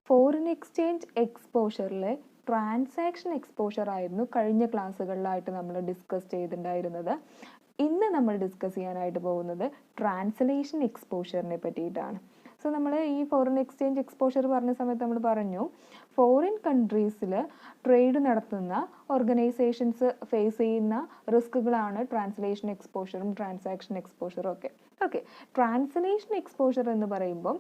Foreign exchange എക്സ്പോഷറിലെ transaction exposure ആയിരുന്നു കഴിഞ്ഞ ക്ലാസ്സുകളിലായിട്ട് നമ്മൾ ഡിസ്കസ് ചെയ്തിട്ടുണ്ടായിരുന്നത്. ഇന്ന് നമ്മൾ ഡിസ്കസ് ചെയ്യാനായിട്ട് പോകുന്നത് ട്രാൻസ്ലേഷൻ എക്സ്പോഷറിനെ പറ്റിയിട്ടാണ്. സോ നമ്മൾ ഈ ഫോറിൻ എക്സ്ചേഞ്ച് എക്സ്പോഷർ പറഞ്ഞ സമയത്ത് നമ്മൾ പറഞ്ഞു ഫോറിൻ കൺട്രീസിൽ ട്രേഡ് നടത്തുന്ന ഓർഗനൈസേഷൻസ് ഫേസ് ചെയ്യുന്ന റിസ്കുകളാണ് ട്രാൻസ്ലേഷൻ എക്സ്പോഷറും ട്രാൻസാക്ഷൻ എക്സ്പോഷറും ഒക്കെ. ഓക്കെ, ട്രാൻസ്ലേഷൻ എക്സ്പോഷർ എന്ന് പറയുമ്പം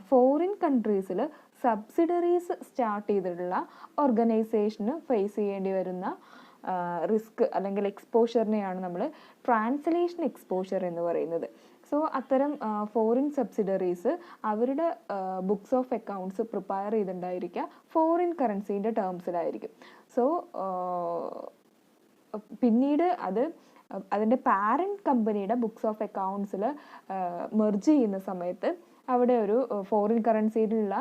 ഫോറിൻ കൺട്രീസിൽ സബ്സിഡറീസ് സ്റ്റാർട്ട് ചെയ്തിട്ടുള്ള ഓർഗനൈസേഷന് ഫേസ് ചെയ്യേണ്ടി വരുന്ന റിസ്ക് അല്ലെങ്കിൽ എക്സ്പോഷറിനെയാണ് നമ്മൾ ട്രാൻസ്ലേഷൻ എക്സ്പോഷർ എന്ന് പറയുന്നത്. സോ അത്തരം ഫോറിൻ സബ്സിഡറീസ് അവരുടെ ബുക്സ് ഓഫ് അക്കൗണ്ട്സ് പ്രിപ്പയർ ചെയ്തിട്ടുണ്ടായിരിക്കുക ഫോറിൻ കറൻസീൻ്റെ ടേംസിലായിരിക്കും. സോ പിന്നീട് അതിൻ്റെ പാരൻറ്റ് കമ്പനിയുടെ ബുക്സ് ഓഫ് അക്കൗണ്ട്സിൽ മെർജ് ചെയ്യുന്ന സമയത്ത് അവിടെ ഒരു ഫോറിൻ കറൻസിയിലുള്ള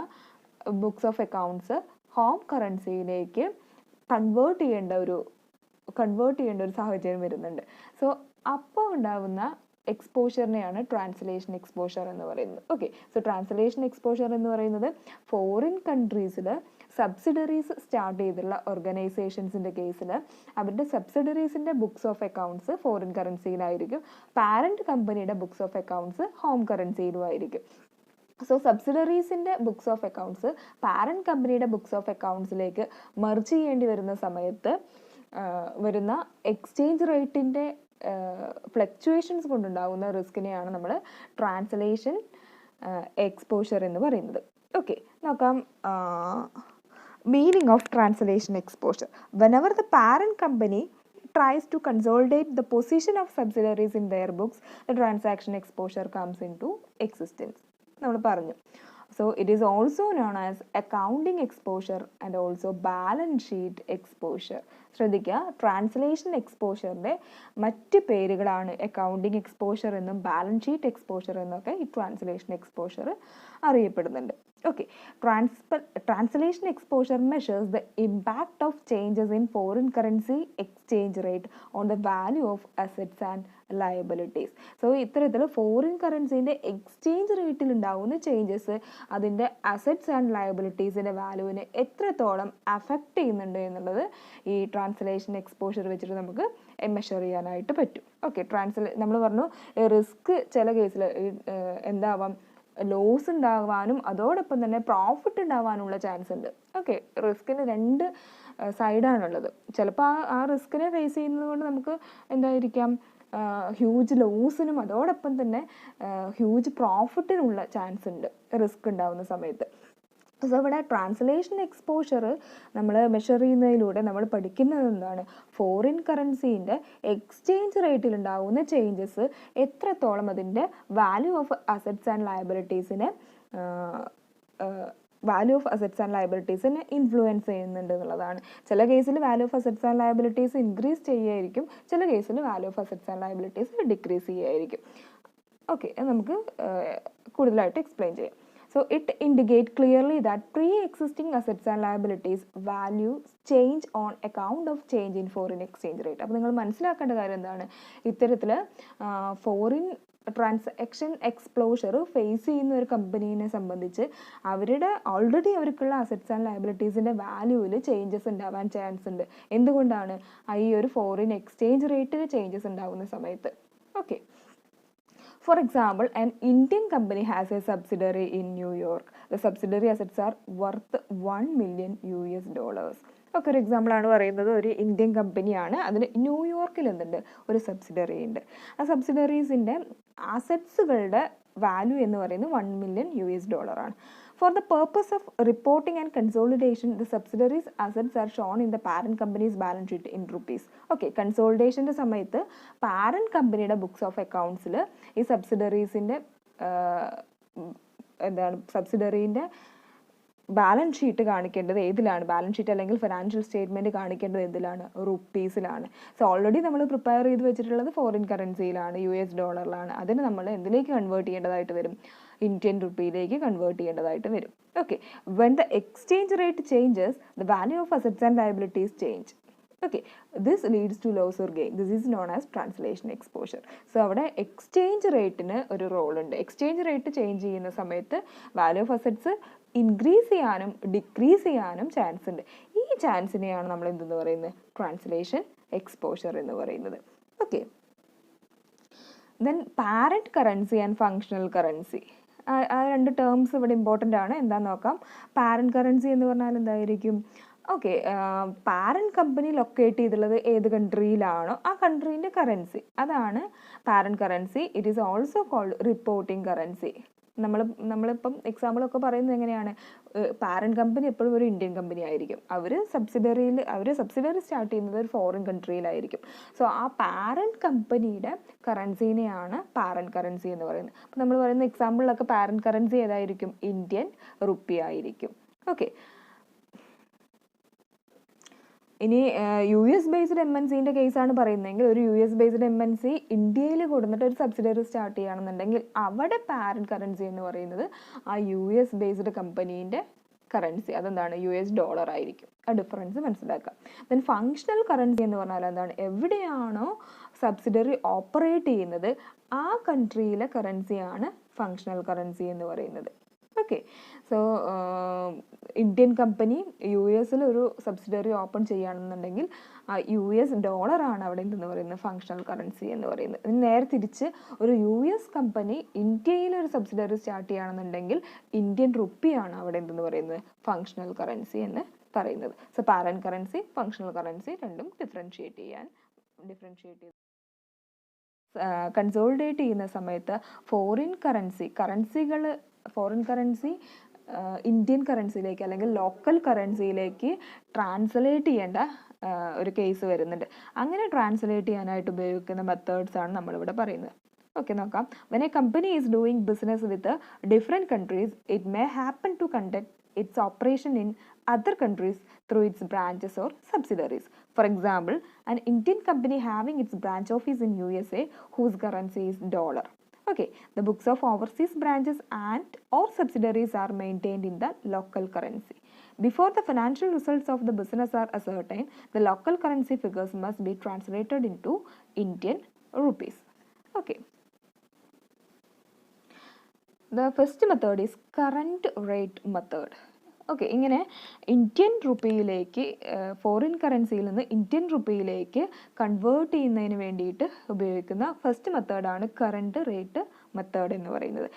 ബുക്സ് ഓഫ് അക്കൗണ്ട്സ് ഹോം കറൻസിയിലേക്ക് കൺവേർട്ട് ചെയ്യേണ്ട ഒരു സാഹചര്യം വരുന്നുണ്ട്. സോ അപ്പോൾ ഉണ്ടാകുന്ന എക്സ്പോഷറിനെയാണ് ട്രാൻസ്ലേഷൻ എക്സ്പോഷർ എന്ന് പറയുന്നത്. ഓക്കെ, സോ ട്രാൻസ്ലേഷൻ എക്സ്പോഷർ എന്ന് പറയുന്നത് ഫോറിൻ കൺട്രീസിൽ സബ്സിഡറീസ് സ്റ്റാർട്ട് ചെയ്തിട്ടുള്ള ഓർഗനൈസേഷൻസിൻ്റെ കേസിൽ അവരുടെ സബ്സിഡറീസിൻ്റെ ബുക്സ് ഓഫ് അക്കൗണ്ട്സ് ഫോറിൻ കറൻസിയിലായിരിക്കും, പാരൻറ്റ് കമ്പനിയുടെ ബുക്സ് ഓഫ് അക്കൗണ്ട്സ് ഹോം കറൻസിയിലും ആയിരിക്കും. സോ സബ്സിഡറീസിൻ്റെ ബുക്സ് ഓഫ് അക്കൗണ്ട്സ് പാരൻറ്റ് കമ്പനിയുടെ ബുക്സ് ഓഫ് അക്കൗണ്ട്സിലേക്ക് മെർജ് ചെയ്യേണ്ടി വരുന്ന സമയത്ത് വരുന്ന എക്സ്ചേഞ്ച് റേറ്റിൻ്റെ ഫ്ലക്ച്വേഷൻസ് കൊണ്ടുണ്ടാകുന്ന റിസ്കിനെയാണ് നമ്മൾ ട്രാൻസ്ലേഷൻ എക്സ്പോഷർ എന്ന് പറയുന്നത്. ഓക്കെ, നോക്കാം meaning of translation exposure. whenever the parent company tries to consolidate the position of subsidiaries in their books, the transaction exposure comes into existence. നമ്മൾ പറഞ്ഞു. So it is also known as accounting exposure and also balance sheet exposure. ശ്രദ്ധിക്കുക, translation എക്സ്പോഷറിൻ്റെ മറ്റ് പേരുകളാണ് accounting exposure എന്നും balance sheet exposure എന്നൊക്കെ ഈ translation exposure അറിയപ്പെടുന്നുണ്ട്. Okay, translation exposure measures the impact of changes in foreign currency exchange rate on the value of assets and liabilities. So ഇത്തരത്തിൽ foreign കറൻസിൻ്റെ exchange റേറ്റിൽ ഉണ്ടാകുന്ന changes അതിൻ്റെ assets and ലയബിലിറ്റീസിൻ്റെ വാല്യൂവിനെ എത്രത്തോളം affect ചെയ്യുന്നുണ്ട് എന്നുള്ളത് ഈ ട്രാൻസ്ലേഷൻ എക്സ്പോഷർ വെച്ചിട്ട് നമുക്ക് മെഷർ ചെയ്യാനായിട്ട് പറ്റും. ഓക്കെ, നമ്മൾ പറഞ്ഞു റിസ്ക് ചില കേസിൽ എന്താവാം, ലോസ് ഉണ്ടാകാനും അതോടൊപ്പം തന്നെ പ്രോഫിറ്റ് ഉണ്ടാകാനുള്ള ചാൻസ് ഉണ്ട്. ഓക്കെ, റിസ്കിന് രണ്ട് സൈഡാണുള്ളത്. ചിലപ്പോൾ ആ റിസ്കിനെ ഫേസ് ചെയ്യുന്നത് കൊണ്ട് നമുക്ക് എന്തായിരിക്കാം, ഹ്യൂജ് ലോസിനും അതോടൊപ്പം തന്നെ ഹ്യൂജ് പ്രോഫിറ്റിനുള്ള ചാൻസ് ഉണ്ട് റിസ്ക് ഉണ്ടാകുന്ന സമയത്ത്. സോ ഇവിടെ ട്രാൻസ്ലേഷൻ എക്സ്പോഷർ നമ്മൾ മെഷർ ചെയ്യുന്നതിലൂടെ നമ്മൾ പഠിക്കുന്നത് എന്താണ്, ഫോറിൻ കറൻസീൻ്റെ എക്സ്ചേഞ്ച് റേറ്റിൽ ഉണ്ടാകുന്ന ചേഞ്ചസ് എത്രത്തോളം അതിൻ്റെ വാല്യൂ ഓഫ് അസറ്റ്സ് ആൻഡ് ലയബിലിറ്റീസിനെ ഇൻഫ്ലുവൻസ് ചെയ്യുന്നുണ്ട് എന്നുള്ളതാണ്. ചില കേസിൽ value of assets and liabilities increase ചെയ്യുമായിരിക്കും, ചില കേസിൽ value of assets and liabilities decrease ചെയ്യുമായിരിക്കും. ഓക്കെ, നമുക്ക് കൂടുതലായിട്ട് എക്സ്പ്ലെയിൻ ചെയ്യാം. So it indicates clearly that pre-existing assets and liabilities value change on account of change in foreign exchange rate. അപ്പോൾ നിങ്ങൾ മനസ്സിലാക്കേണ്ട കാര്യം എന്താണ്, ഇത്തരത്തിൽ ഫോറിൻ ട്രാൻസാക്ഷൻ എക്സ്പോഷർ ഫേസ് ചെയ്യുന്ന ഒരു കമ്പനീനെ സംബന്ധിച്ച് ഓൾറെഡി അവർക്കുള്ള അസറ്റ്സ് ആൻഡ് ലയബിലിറ്റീസിൻ്റെ വാല്യൂവിൽ ചേഞ്ചസ് ഉണ്ടാവാൻ ചാൻസ് ഉണ്ട്. എന്തുകൊണ്ടാണ്, ഈ ഒരു ഫോറിൻ എക്സ്ചേഞ്ച് റേറ്റിൽ ചേഞ്ചസ് ഉണ്ടാകുന്ന സമയത്ത്. Okay, for example, an Indian company has a subsidiary in New York. The subsidiary assets are worth $1 million. ഒക്കെ ഒരു എക്സാമ്പിളാണ് പറയുന്നത്. ഒരു ഇന്ത്യൻ കമ്പനിയാണ്, അതിന് ന്യൂയോർക്കിൽ എന്തുണ്ട്, ഒരു സബ്സിഡറി ഉണ്ട്. ആ സബ്സിഡറീസിൻ്റെ അസറ്റ്സുകളുടെ വാല്യൂ എന്ന് പറയുന്നത് $1 million ആണ്. For the purpose of reporting and consolidation, the subsidiaries' assets are shown in the parent company's balance sheet in rupees. Okay, consolidation സമയത്ത് പാരന്റ് കമ്പനിയുടെ ബുക്സ് ഓഫ് അക്കൗണ്ട്സിൽ ഈ സബ്സിഡറീസിൻ്റെ സബ്സിഡറീൻ്റെ ബാലൻസ് ഷീറ്റ് കാണിക്കേണ്ടത് ഏതിലാണ്, ബാലൻസ് ഷീറ്റ് അല്ലെങ്കിൽ financial statement കാണിക്കേണ്ടത് എന്തിലാണ്, റുപ്പീസിലാണ്. So already നമ്മൾ prepare ചെയ്ത് വെച്ചിട്ടുള്ളത് ഫോറിൻ കറൻസിയിലാണ്, $. അതിന് നമ്മൾ എന്തിലേക്ക് കൺവേർട്ട് ചെയ്യേണ്ടതായിട്ട് വരും, ഇന്ത്യൻ റുപ്പിയിലേക്ക് കൺവേർട്ട് ചെയ്യേണ്ടതായിട്ട് വരും. Okay, when the exchange rate changes the value of assets and liabilities change. Okay, this leads to loss or gain. This is known as translation exposure. So അവിടെ exchange റേറ്റിന് ഒരു role ഉണ്ട്. Exchange rate change ചെയ്യുന്ന സമയത്ത് value of assets increase ചെയ്യാനും decrease ചെയ്യാനും chance ഉണ്ട്. ഈ ചാൻസിനെയാണ് നമ്മൾ എന്തെന്ന് പറയുന്നത്? ട്രാൻസ്ലേഷൻ എക്സ്പോഷർ എന്ന് പറയുന്നത്. Okay, then parent currency and functional currency. ആ രണ്ട് ടേംസ് ഇവിടെ ഇമ്പോർട്ടൻ്റ് ആണ്. എന്താണെന്ന് നോക്കാം. പാരന്റ് കറൻസി എന്ന് പറഞ്ഞാൽ എന്തായിരിക്കും? ഓക്കെ, പാരന്റ് കമ്പനി ലൊക്കേറ്റ് ചെയ്തിട്ടുള്ളത് ഏത് കൺട്രിയിലാണോ ആ കൺട്രീൻ്റെ കറൻസി, അതാണ് parent currency. It is also called reporting currency. നമ്മളിപ്പം എക്സാമ്പിളൊക്കെ പറയുന്നത് എങ്ങനെയാണ്? പാരന്റ് കമ്പനി എപ്പോഴും ഒരു ഇന്ത്യൻ കമ്പനി ആയിരിക്കും. അവർ സബ്സിഡറി സ്റ്റാർട്ട് ചെയ്യുന്നത് ഒരു ഫോറിൻ കൺട്രിയിലായിരിക്കും. സോ ആ പാരന്റ് കമ്പനിയുടെ കറൻസിനെയാണ് പാരന്റ് കറൻസി എന്ന് പറയുന്നത്. അപ്പോൾ നമ്മൾ പറയുന്ന എക്സാമ്പിളിലൊക്കെ പാരന്റ് കറൻസി ഏതായിരിക്കും? ഇന്ത്യൻ റുപ്പി ആയിരിക്കും. ഓക്കെ, ഇനി US ബേസ്ഡ് MNCൻ്റെ കേസാണ് പറയുന്നതെങ്കിൽ, ഒരു US ബേസ്ഡ് MNC ഇന്ത്യയിൽ കൊടുത്തിട്ട് ഒരു സബ്സിഡറി സ്റ്റാർട്ട് ചെയ്യുകയാണെന്നുണ്ടെങ്കിൽ അവിടെ പാരന്റ് കറൻസി എന്ന് പറയുന്നത് ആ US ബേസ്ഡ് കമ്പനീൻ്റെ കറൻസി, അതെന്താണ്? US ഡോളർ ആയിരിക്കും. ആ ഡിഫറൻസ് മനസ്സിലാക്കാം. ദെൻ ഫങ്ഷണൽ കറൻസി എന്ന് പറഞ്ഞാൽ എന്താണ്? എവിടെയാണോ സബ്സിഡറി ഓപ്പറേറ്റ് ചെയ്യുന്നത് ആ കൺട്രിയിലെ കറൻസിയാണ് ഫങ്ഷണൽ കറൻസി എന്ന് പറയുന്നത്. Okay, so Indian company US ഒരു സബ്സിഡറി ഓപ്പൺ ചെയ്യുകയാണെന്നുണ്ടെങ്കിൽ US ഡോളറാണ് അവിടെ എന്തെന്ന് പറയുന്നത്? ഫങ്ഷണൽ കറൻസി എന്ന് പറയുന്നത്. നേരെ തിരിച്ച് ഒരു US കമ്പനി ഇന്ത്യയിൽ ഒരു സബ്സിഡറി സ്റ്റാർട്ട് ചെയ്യുകയാണെന്നുണ്ടെങ്കിൽ ഇന്ത്യൻ റുപ്പിയാണ് അവിടെ എന്തെന്ന് പറയുന്നത്? ഫങ്ഷണൽ കറൻസി എന്ന് പറയുന്നത്. So parent currency, functional currency രണ്ടും ഡിഫറൻഷിയേറ്റ് ചെയ്ത് കൺസോളിഡേറ്റ് ചെയ്യുന്ന സമയത്ത് ഫോറിൻ കറൻസി ഇന്ത്യൻ കറൻസിയിലേക്ക് അല്ലെങ്കിൽ ലോക്കൽ കറൻസിയിലേക്ക് ട്രാൻസ്ലേറ്റ് ചെയ്യേണ്ട ഒരു കേസ് വരുന്നുണ്ട്. അങ്ങനെ ട്രാൻസ്ലേറ്റ് ചെയ്യാനായിട്ട് ഉപയോഗിക്കുന്ന മെത്തേഡ്സ് ആണ് നമ്മളിവിടെ പറയുന്നത്. ഓക്കെ, നോക്കാം. When a company is doing business with different countries, it may happen to conduct its operation in other countries through its branches or subsidiaries. For example, an Indian company having its branch office in USA whose currency is dollar. Okay, the books of overseas branches and or subsidiaries are maintained in the local currency. Before the financial results of the business are ascertained, the local currency figures must be translated into Indian rupees. Okay. The first method is current rate method. Okay, ഇങ്ങനെ Indian റുപ്പിയിലേക്ക് foreign കറൻസിയിൽ നിന്ന് Indian റുപ്പിയിലേക്ക് convert ചെയ്യുന്നതിന് വേണ്ടിയിട്ട് ഉപയോഗിക്കുന്ന first മെത്തേഡാണ് current rate method എന്ന് പറയുന്നത്.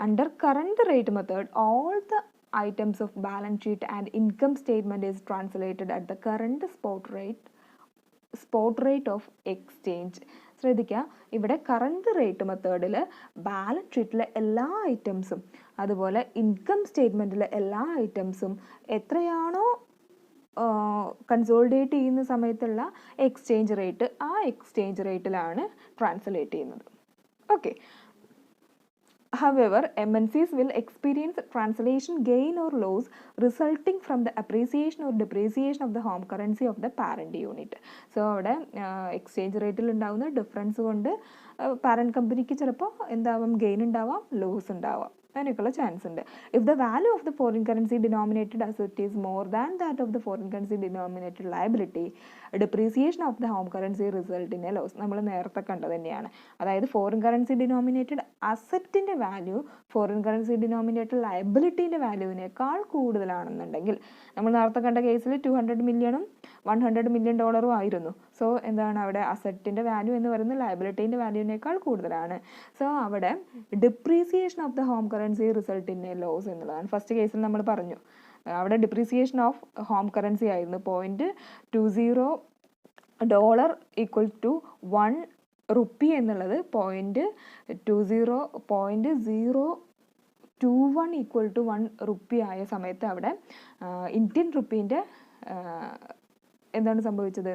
Under current rate method all the items of balance sheet and income statement is translated at the current spot rate of exchange. ശ്രദ്ധിക്കുക, ഇവിടെ കറണ്ട് റേറ്റ് മെത്തേഡിൽ ബാലൻസ് ഷീറ്റിലെ എല്ലാ ഐറ്റംസും അതുപോലെ ഇൻകം സ്റ്റേറ്റ്മെൻറ്റിലെ എല്ലാ ഐറ്റംസും എത്രയാണോ കൺസോളിഡേറ്റ് ചെയ്യുന്ന സമയത്തുള്ള എക്സ്ചേഞ്ച് റേറ്റ്, ആ എക്സ്ചേഞ്ച് റേറ്റിലാണ് ട്രാൻസ്ലേറ്റ് ചെയ്യുന്നത്. Okay, however, MNCs will experience translation gain or loss resulting from the appreciation or depreciation of the home currency of the parent unit. So അവിടെ എക്സ്ചേഞ്ച് റേറ്റിൽ ഉണ്ടാകുന്ന ഡിഫറൻസ് കൊണ്ട് parent കമ്പനിക്ക് ചിലപ്പോൾ എന്താവാം? Gain ഉണ്ടാവാം, loss ഉണ്ടാവാം, അതിനൊക്കെയുള്ള ചാൻസ് ഉണ്ട്. If the value of the foreign currency denominated asset is more than that of the foreign currency denominated liability, depreciation of the home currency result in a loss. നമ്മൾ നേരത്തെ കണ്ടത് തന്നെയാണ്. അതായത് foreign currency denominated അസറ്റിൻ്റെ value foreign currency denominated ലയബിലിറ്റീൻ്റെ വാല്യൂവിനേക്കാൾ കൂടുതലാണെന്നുണ്ടെങ്കിൽ, നമ്മൾ നേരത്തെ കണ്ട കേസിൽ 200 മില്യണും $100 മില്യൺ ആയിരുന്നു. സോ എന്താണ് അവിടെ? അസറ്റിൻ്റെ വാല്യൂ എന്ന് പറയുന്നത് ലയബിലിറ്റീൻ്റെ വാല്യൂവിനേക്കാൾ കൂടുതലാണ്. സോ അവിടെ depreciation of the home currency result in a loss എന്നുള്ളതാണ്. ഫസ്റ്റ് കേസിൽ നമ്മൾ പറഞ്ഞു, അവിടെ ഡിപ്രീസിയേഷൻ ഓഫ് ഹോം കറൻസി ആയിരുന്നു. $0.20 ഈക്വൽ ടു 1 റുപ്പി എന്നുള്ളത് 0.021 ഈക്വൽ ടു 1 റുപ്പി ആയ സമയത്ത് അവിടെ ഇന്ത്യൻ റുപ്പീൻ്റെ എന്താണ് സംഭവിച്ചത്?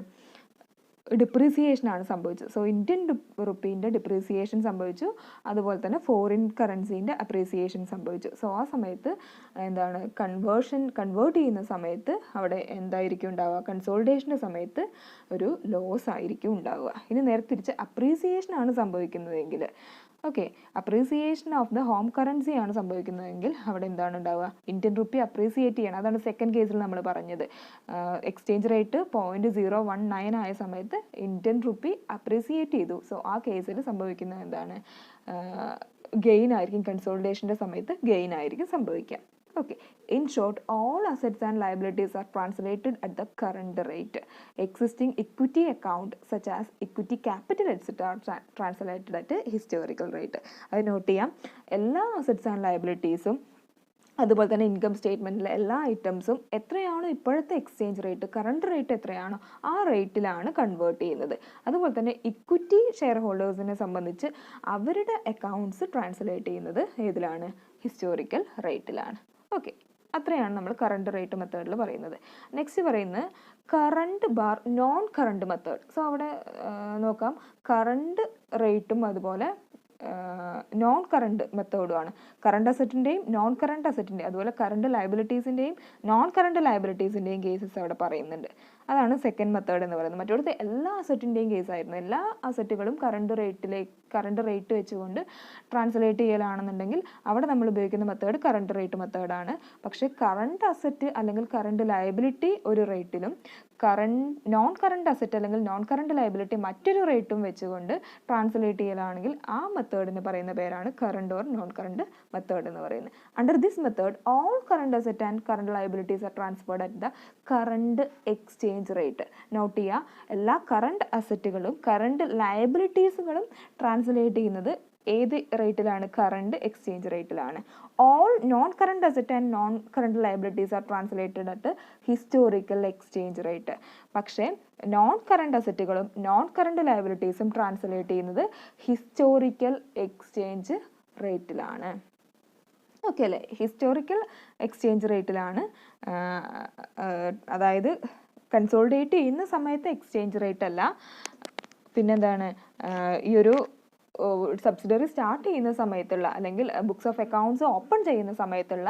ഡിപ്രീസിയേഷനാണ് സംഭവിച്ചത്. സോ ഇന്ത്യൻ റുപ്പീൻ്റെ ഡിപ്രീസിയേഷൻ സംഭവിച്ചു, അതുപോലെ തന്നെ ഫോറിൻ കറൻസീൻ്റെ അപ്രീസിയേഷൻ സംഭവിച്ചു. സോ ആ സമയത്ത് എന്താണ്? കൺവേർട്ട് ചെയ്യുന്ന സമയത്ത് അവിടെ എന്തായിരിക്കും ഉണ്ടാവുക? കൺസോളിഡേഷൻ്റെ സമയത്ത് ഒരു ലോസ് ആയിരിക്കും ഉണ്ടാവുക. ഇനി നേരെ തിരിച്ച് അപ്രീസിയേഷനാണ് സംഭവിക്കുന്നതെങ്കിൽ, okay, appreciation of the home currency ആണ് സംഭവിക്കുന്നതെങ്കിൽ അവിടെ എന്താണ് ഉണ്ടാവുക? ഇന്ത്യൻ റുപ്പി അപ്രീസിയേറ്റ് ചെയ്യണം. അതാണ് സെക്കൻഡ് കേസിൽ നമ്മൾ പറഞ്ഞത്. എക്സ്ചേഞ്ച് റേറ്റ് 0.019 ആയ സമയത്ത് ഇന്ത്യൻ റുപ്പി അപ്രീസിയേറ്റ് ചെയ്തു. സോ ആ കേസിൽ സംഭവിക്കുന്നത് എന്താണ്? ഗെയിൻ ആയിരിക്കും. കൺസോളിഡേഷൻ്റെ സമയത്ത് ഗെയിൻ ആയിരിക്കും സംഭവിക്കുക. Okay, in short, all assets and liabilities are translated at the current rate. Existing equity account such as equity capital etc. are translated at a historical rate. അത് നോട്ട് ചെയ്യാം. എല്ലാ അസറ്റ്സ് ആൻഡ് ലയബിലിറ്റീസും അതുപോലെ തന്നെ income സ്റ്റേറ്റ്മെൻറ്റിലെ എല്ലാ ഐറ്റംസും എത്രയാണോ ഇപ്പോഴത്തെ exchange rate, current rate എത്രയാണോ ആ റേറ്റിലാണ് കൺവേർട്ട് ചെയ്യുന്നത്. അതുപോലെ തന്നെ ഇക്വിറ്റി ഷെയർ ഹോൾഡേഴ്സിനെ സംബന്ധിച്ച് അവരുടെ അക്കൗണ്ട്സ് ട്രാൻസ്ലേറ്റ് ചെയ്യുന്നത് ഏതിലാണ്? ഹിസ്റ്റോറിക്കൽ റേറ്റിലാണ്. ഓക്കെ, അത്രയാണ് നമ്മൾ കറണ്ട് റേറ്റ് മെത്തേഡിൽ പറയുന്നത്. നെക്സ്റ്റ് പറയുന്നത് current bar non current method. So അവിടെ നോക്കാം, കറണ്ട് റേറ്റും അതുപോലെ നോൺ കറണ്ട് മെത്തേഡുമാണ്. കറണ്ട് അസറ്റിൻ്റെയും നോൺ കറണ്ട് അസറ്റിൻ്റെയും അതുപോലെ കറണ്ട് ലയബിലിറ്റീസിൻ്റെയും നോൺ കറണ്ട് ലയബിലിറ്റീസിൻ്റെയും കേസസ് അവിടെ പറയുന്നുണ്ട്. അതാണ് സെക്കൻഡ് മെത്തേഡ് എന്ന് പറയുന്നത്. മറ്റൊരു എല്ലാ അസറ്റിൻ്റെയും കേസായിരുന്നു. എല്ലാ അസറ്റുകളും കറണ്ട് റേറ്റ് വെച്ചുകൊണ്ട് ട്രാൻസ്ലേറ്റ് ചെയ്യലാണെന്നുണ്ടെങ്കിൽ അവിടെ നമ്മൾ ഉപയോഗിക്കുന്ന മെത്തേഡ് കറണ്ട് റേറ്റ് മെത്തേഡാണ്. പക്ഷേ കറണ്ട് അസറ്റ് അല്ലെങ്കിൽ കറണ്ട് ലയബിലിറ്റി ഒരു റേറ്റിലും നോൺ കറണ്ട് അസറ്റ് അല്ലെങ്കിൽ നോൺ കറണ്ട് ലയബിലിറ്റി മറ്റൊരു റേറ്റും വെച്ചുകൊണ്ട് ട്രാൻസ്ലേറ്റ് ചെയ്യലാണെങ്കിൽ ആ മെത്തേഡിന് പറയുന്ന പേരാണ് current or non current method എന്ന് പറയുന്നത്. Under this method all current asset and current liabilities are transferred at the current exchange rate. Note ചെയ്യുക, എല്ലാ കറണ്ട് അസറ്റുകളും കറണ്ട് ലയബിലിറ്റീസുകളും ട്രാൻസ്ലേറ്റ് ചെയ്യുന്നത് ഏത് റേറ്റിലാണ്? കറണ്ട് എക്സ്ചേഞ്ച് റേറ്റിലാണ്. All non current asset and non current liabilities are translated at historical exchange rate. പക്ഷേ non current അസറ്റുകളും non current ലയബിലിറ്റീസും ട്രാൻസ്ലേറ്റ് ചെയ്യുന്നത് ഹിസ്റ്റോറിക്കൽ എക്സ്ചേഞ്ച് റേറ്റിലാണ്. ഓക്കെ അല്ലേ? ഹിസ്റ്റോറിക്കൽ എക്സ്ചേഞ്ച് റേറ്റിലാണ്. അതായത് കൺസോളിഡേറ്റ് ചെയ്യുന്ന സമയത്ത് എക്സ്ചേഞ്ച് റേറ്റ് അല്ല. പിന്നെന്താണ്, ഈ ഒരു സബ്സിഡറി സ്റ്റാർട്ട് ചെയ്യുന്ന സമയത്തുള്ള അല്ലെങ്കിൽ ബുക്സ് ഓഫ് അക്കൗണ്ട്സ് ഓപ്പൺ ചെയ്യുന്ന സമയത്തുള്ള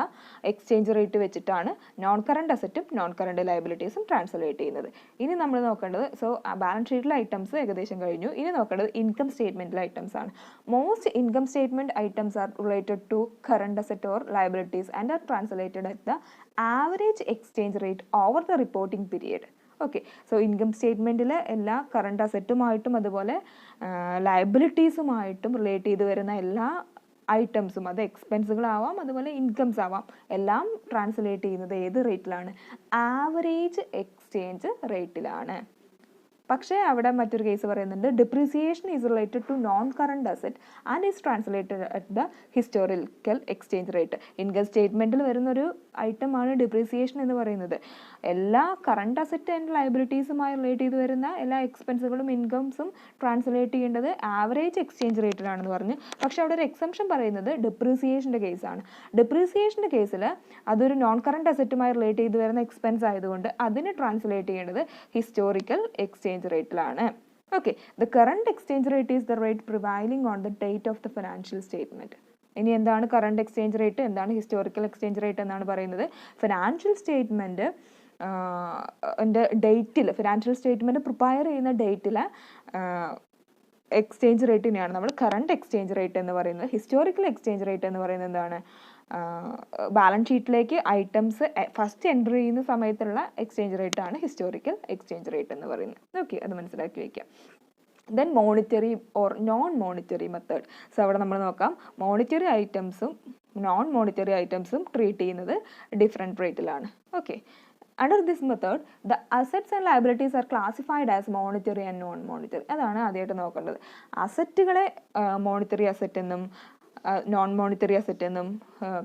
എക്സ്ചേഞ്ച് റേറ്റ് വെച്ചിട്ടാണ് നോൺ കറണ്ട് അസറ്റും നോൺ കറണ്ട് ലയബിലിറ്റീസും ട്രാൻസ്ലേറ്റ് ചെയ്യുന്നത്. ഇനി നമ്മൾ നോക്കേണ്ടത്, സോ ബാലൻസ് ഷീറ്റിലെ ഐറ്റംസ് ഏകദേശം കഴിഞ്ഞു. ഇനി നോക്കേണ്ടത് ഇൻകം സ്റ്റേറ്റ്മെൻറ്റിലെ ഐറ്റംസ് ആണ്. Most income statement items are related to current asset or liabilities and are translated at the average exchange rate over the reporting period. Okay, so income സ്റ്റേറ്റ്മെൻറ്റിൽ എല്ലാ current അസറ്റുമായിട്ടും അതുപോലെ ലയബിലിറ്റീസുമായിട്ടും റിലേറ്റ് ചെയ്ത് വരുന്ന എല്ലാ ഐറ്റംസും, അത് എക്സ്പെൻസുകളാവാം അതുപോലെ ഇൻകംസ് ആവാം, എല്ലാം ട്രാൻസ്ലേറ്റ് ചെയ്യുന്നത് ഏത് റേറ്റിലാണ്? Average exchange റേറ്റിലാണ്. പക്ഷേ അവിടെ മറ്റൊരു കേസ് പറയുന്നുണ്ട്, depreciation is related to non current asset and is translated at the historical exchange rate. Income സ്റ്റേറ്റ്മെൻറ്റിൽ വരുന്നൊരു ഐറ്റമാണ് ഡിപ്രീസിയേഷൻ എന്ന് പറയുന്നത്. എല്ലാ കറണ്ട് അസറ്റ് ആൻഡ് ലയബിലിറ്റീസുമായി റിലേറ്റ് ചെയ്ത് വരുന്ന എല്ലാ എക്സ്പെൻസുകളും ഇൻകംസും ട്രാൻസ്ലേറ്റ് ചെയ്യേണ്ടത് ആവറേജ് എക്സ്ചേഞ്ച് റേറ്റിലാണെന്ന് പറഞ്ഞു. പക്ഷേ അവിടെ ഒരു എക്സംഷൻ പറയുന്നത് ഡിപ്രീസിയേഷൻ്റെ കേസാണ്. ഡിപ്രീസിയേഷൻ്റെ കേസിൽ അതൊരു നോൺ കറണ്ട് അസറ്റുമായി റിലേറ്റ് ചെയ്ത് വരുന്ന എക്സ്പെൻസ് ആയതുകൊണ്ട് അതിനെ ട്രാൻസ്ലേറ്റ് ചെയ്യേണ്ടത് ഹിസ്റ്റോറിക്കൽ എക്സ്ചേഞ്ച് റേറ്റിലാണ്. Okay, the current exchange rate is the rate prevailing on the date of the financial statement. ഇനി എന്താണ് കറണ്ട് എക്സ്ചേഞ്ച് റേറ്റ്, എന്താണ് ഹിസ്റ്റോറിക്കൽ എക്സ്ചേഞ്ച് റേറ്റ് എന്നാണ് പറയുന്നത്. ഫിനാൻഷ്യൽ സ്റ്റേറ്റ്മെന്റ് ഡേറ്റിൽ, ഫിനാൻഷ്യൽ സ്റ്റേറ്റ്മെന്റ് പ്രിപ്പയർ ചെയ്യുന്ന ഡേറ്റിൽ എക്സ്ചേഞ്ച് റേറ്റിനെയാണ് നമ്മൾ കറണ്ട് എക്സ്ചേഞ്ച് റേറ്റ് എന്ന് പറയുന്നത്. ഹിസ്റ്റോറിക്കൽ എക്സ്ചേഞ്ച് റേറ്റ് എന്ന് പറയുന്നത് എന്താണ്? ബാലൻസ് ഷീറ്റിലേക്ക് ഐറ്റംസ് ഫസ്റ്റ് എൻട്രി ചെയ്യുന്ന സമയത്തുള്ള എക്സ്ചേഞ്ച് റേറ്റ് ആണ് ഹിസ്റ്റോറിക്കൽ എക്സ്ചേഞ്ച് റേറ്റ് എന്ന് പറയുന്നത്. ഓക്കെ, അത് മനസ്സിലാക്കി വയ്ക്കാം. Then monetary or non monetary method. So അവിടെ നമ്മൾ നോക്കാം, മോണിറ്ററി ഐറ്റംസും നോൺ മോണിറ്ററി ഐറ്റംസും ട്രീറ്റ് ചെയ്യുന്നത് ഡിഫറെൻറ്റ് റേറ്റിലാണ്. Okay, under this method the assets and liabilities are classified as monetary and non monetary. അതാണ് ആദ്യമായിട്ട് നോക്കേണ്ടത്. അസറ്റുകളെ മോണിറ്ററി അസറ്റ് എന്നും നോൺ മോണിറ്ററി അസറ്റ് എന്നും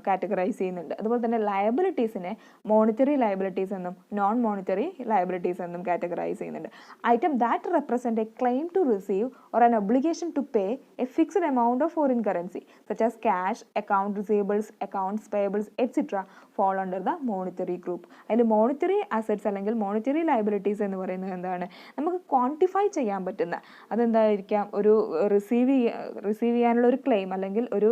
കാറ്റഗറൈസ് ചെയ്യുന്നുണ്ട്. അതുപോലെ തന്നെ ലയബിലിറ്റീസിനെ മോണിറ്ററി ലയബിലിറ്റീസ് എന്നും നോൺ മോണിറ്ററി ലയബിലിറ്റീസ് എന്നും കാറ്റഗറൈസ് ചെയ്യുന്നുണ്ട്. Item that represent a claim to receive or an obligation to pay a fixed amount of foreign currency such as cash, account receivables, accounts payables etcetera fall under the monetary group. അതിൽ monetary assets അല്ലെങ്കിൽ monetary liabilities എന്ന് പറയുന്നത് എന്താണ്? നമുക്ക് quantify ചെയ്യാൻ പറ്റുന്ന, അതെന്തായിരിക്കാം? ഒരു receive ചെയ്യാനുള്ള ഒരു ക്ലെയിം അല്ലെങ്കിൽ ഒരു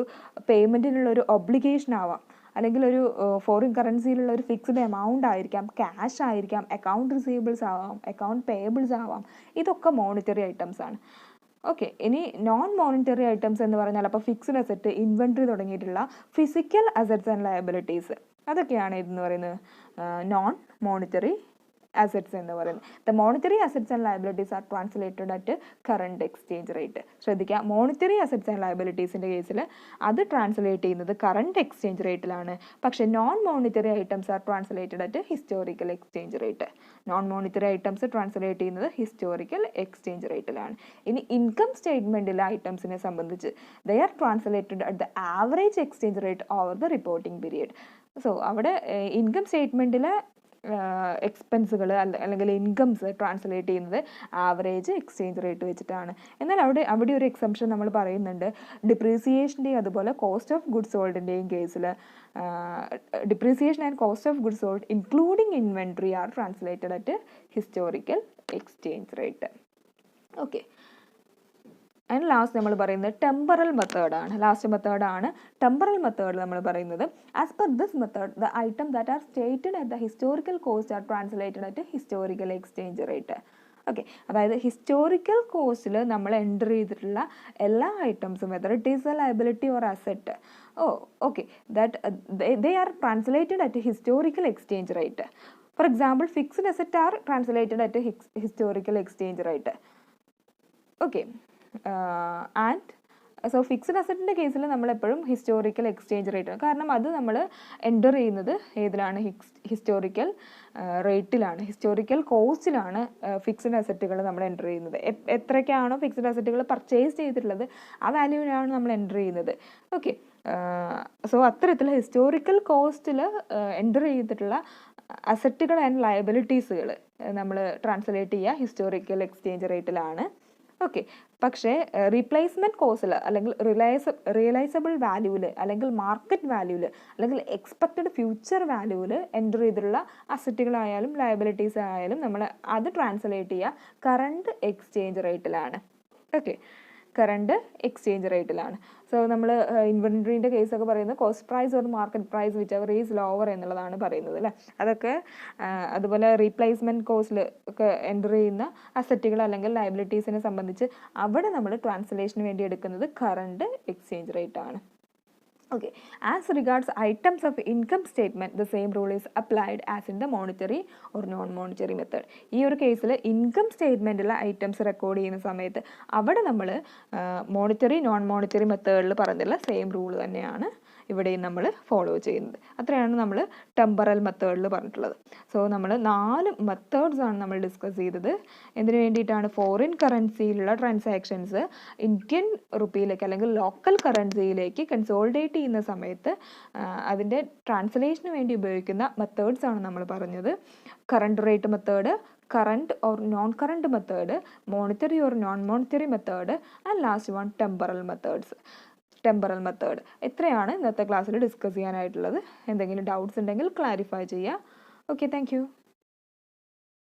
പേയ്മെൻറ്റിനുള്ള ഒരു ഒബ്ലിഗേഷൻ ആവാം, അല്ലെങ്കിൽ ഒരു ഫോറിൻ കറൻസിയിലുള്ള ഒരു ഫിക്സ്ഡ് എമൗണ്ട് ആയിരിക്കാം, ക്യാഷ് ആയിരിക്കാം, അക്കൗണ്ട് റിസീവബിൾസ് ആവാം, അക്കൗണ്ട് പേയബിൾസ് ആവാം. ഇതൊക്കെ മോണിറ്ററി ഐറ്റംസ് ആണ്. ഓക്കെ, ഇനി നോൺ മോണിറ്ററി ഐറ്റംസ് എന്ന് പറഞ്ഞാൽ അപ്പോൾ ഫിക്സ്ഡ് അസറ്റ്, ഇൻവെൻട്രി തുടങ്ങിയിട്ടുള്ള ഫിസിക്കൽ അസറ്റ്സ് ആൻഡ് ലയബിലിറ്റീസ്, അതൊക്കെയാണ് ഇതെന്ന് പറയുന്നത് നോൺ മോണിറ്ററി അസറ്റ്സ് എന്ന് പറയുന്നത്. The monetary assets and liabilities are translated at current exchange rate. ശ്രദ്ധിക്കുക, മോണിറ്ററി അസറ്റ്സ് ആൻഡ് ലയബിലിറ്റീസിൻ്റെ കേസിൽ അത് ട്രാൻസ്ലേറ്റ് ചെയ്യുന്നത് കറണ്ട് എക്സ്ചേഞ്ച് റേറ്റിലാണ്. പക്ഷേ non monetary items are translated at historical exchange rate. Non monetary items translate ചെയ്യുന്നത് historical exchange റേറ്റിലാണ്. ഇനി income സ്റ്റേറ്റ്മെൻറ്റിലെ ഐറ്റംസിനെ സംബന്ധിച്ച് they are translated at the average exchange rate over the reporting period. So അവിടെ income സ്റ്റേറ്റ്മെൻറ്റിലെ എക്സ്പെൻസുകൾ അല്ലെങ്കിൽ ഇൻകംസ് ട്രാൻസ്ലേറ്റ് ചെയ്യുന്നത് ആവറേജ് എക്സ്ചേഞ്ച് റേറ്റ് വെച്ചിട്ടാണ്. എന്നാൽ അവിടെ ഒരു എക്സംഷൻ നമ്മൾ പറയുന്നുണ്ട്. ഡിപ്രീസിയേഷൻ്റെയും അതുപോലെ കോസ്റ്റ് ഓഫ് ഗുഡ്സ് സോൾഡിൻ്റെയും കേസിൽ depreciation and cost of goods sold including inventory are translated at historical exchange rate. Okay, and last നമ്മൾ പറയുന്നത് ടെമ്പറൽ മെത്തേഡാണ്. ടെമ്പറൽ മെത്തേഡ് നമ്മൾ പറയുന്നത് as per this method the item that are stated at the historical cost are translated at historical exchange rate. Okay, അതായത് historical കോസ്റ്റിൽ നമ്മൾ enter ചെയ്തിട്ടുള്ള എല്ലാ ഐറ്റംസും whether it is a liability or asset they are translated at historical exchange rate. For example, fixed assets are translated at a historical exchange rate. Okay. And so fixed അസറ്റിൻ്റെ കേസിൽ നമ്മളെപ്പോഴും historical exchange rate, കാരണം അത് നമ്മൾ enter ചെയ്യുന്നത് ഏതിലാണ്? Historical റേറ്റിലാണ്, historical കോസ്റ്റിലാണ് fixed അസറ്റുകൾ നമ്മൾ enter ചെയ്യുന്നത്. എത്രയ്ക്കാണോ ഫിക്സഡ് അസറ്റുകൾ പർച്ചേസ് ചെയ്തിട്ടുള്ളത് ആ വാല്യൂവിനാണ് നമ്മൾ എൻ്റർ ചെയ്യുന്നത്. ഓക്കെ, സോ അത്തരത്തിൽ ഹിസ്റ്റോറിക്കൽ കോസ്റ്റിൽ എൻ്റർ ചെയ്തിട്ടുള്ള അസറ്റുകൾ ആൻഡ് ലയബിലിറ്റീസുകൾ നമ്മൾ ട്രാൻസ്ലേറ്റ് ചെയ്യുക ഹിസ്റ്റോറിക്കൽ എക്സ്ചേഞ്ച് റേറ്റിലാണ്. ഓക്കെ, പക്ഷേ റീപ്ലേസ്മെൻറ്റ് കോസ്റ്റിൽ അല്ലെങ്കിൽ റിയലൈസബിൾ വാല്യൂവിൽ അല്ലെങ്കിൽ മാർക്കറ്റ് വാല്യൂവിൽ അല്ലെങ്കിൽ എക്സ്പെക്റ്റഡ് ഫ്യൂച്ചർ വാല്യൂവിൽ എൻ്റർ ചെയ്തിട്ടുള്ള അസറ്റുകളായാലും ലയബിലിറ്റീസ് ആയാലും നമ്മൾ അത് ട്രാൻസ്ലേറ്റ് ചെയ്യുക കറണ്ട് എക്സ്ചേഞ്ച് റേറ്റിലാണ്. ഓക്കെ, കറണ്ട് എക്സ്ചേഞ്ച് റേറ്റിലാണ്. സോ നമ്മൾ ഇൻവെൻട്രീൻ്റെ കേസൊക്കെ പറയുന്നത് cost price or market price whichever is lower എന്നുള്ളതാണ് പറയുന്നത് അല്ലേ. അതൊക്കെ അതുപോലെ റീപ്ലേസ്മെൻറ്റ് കോസ്റ്റിൽ ഒക്കെ എൻ്റർ ചെയ്യുന്ന അസറ്റുകൾ അല്ലെങ്കിൽ ലയബിലിറ്റീസിനെ സംബന്ധിച്ച് അവിടെ നമ്മൾ ട്രാൻസ്ലേഷന് വേണ്ടി എടുക്കുന്നത് കറണ്ട് എക്സ്ചേഞ്ച് റേറ്റ് ആണ്. Okay, as regards items of income statement, the same rule is applied as in the monetary or non-monetary method. ഈ ഒരു കേസിൽ ഇൻകം സ്റ്റേറ്റ്മെൻറ്റിലെ ഐറ്റംസ് റെക്കോർഡ് ചെയ്യുന്ന സമയത്ത് അവിടെ നമ്മൾ മോണിറ്ററി നോൺ മോണിറ്ററി മെത്തേഡിൽ പറഞ്ഞുള്ള സെയിം റൂൾ തന്നെയാണ് ഇവിടെയും നമ്മൾ ഫോളോ ചെയ്യുന്നത്. അത്രയാണ് നമ്മൾ ടെമ്പറൽ മെത്തേഡിൽ പറഞ്ഞിട്ടുള്ളത്. സോ നമ്മൾ 4 മെത്തേഡ്സ് ആണ് നമ്മൾ ഡിസ്കസ് ചെയ്തത്. എന്തിനു വേണ്ടിയിട്ടാണ്? ഫോറിൻ കറൻസിയിലുള്ള ട്രാൻസാക്ഷൻസ് ഇന്ത്യൻ റുപ്പിയിലേക്ക് അല്ലെങ്കിൽ ലോക്കൽ കറൻസിയിലേക്ക് കൺസോളിഡേറ്റ് ചെയ്യുന്ന സമയത്ത് അതിൻ്റെ ട്രാൻസ്ലേഷന് വേണ്ടി ഉപയോഗിക്കുന്ന മെത്തേഡ്സ് ആണ് നമ്മൾ പറഞ്ഞത്. Current rate method, current or non current method, monetary or non monetary method, and last one temporal method. ഇത്രയാണ് ഇന്നത്തെ ക്ലാസ്സിൽ ഡിസ്കസ് ചെയ്യാനായിട്ടുള്ളത്. എന്തെങ്കിലും ഡൗട്ട്സ് ഉണ്ടെങ്കിൽ ക്ലാരിഫൈ ചെയ്യുക. Okay, thank you.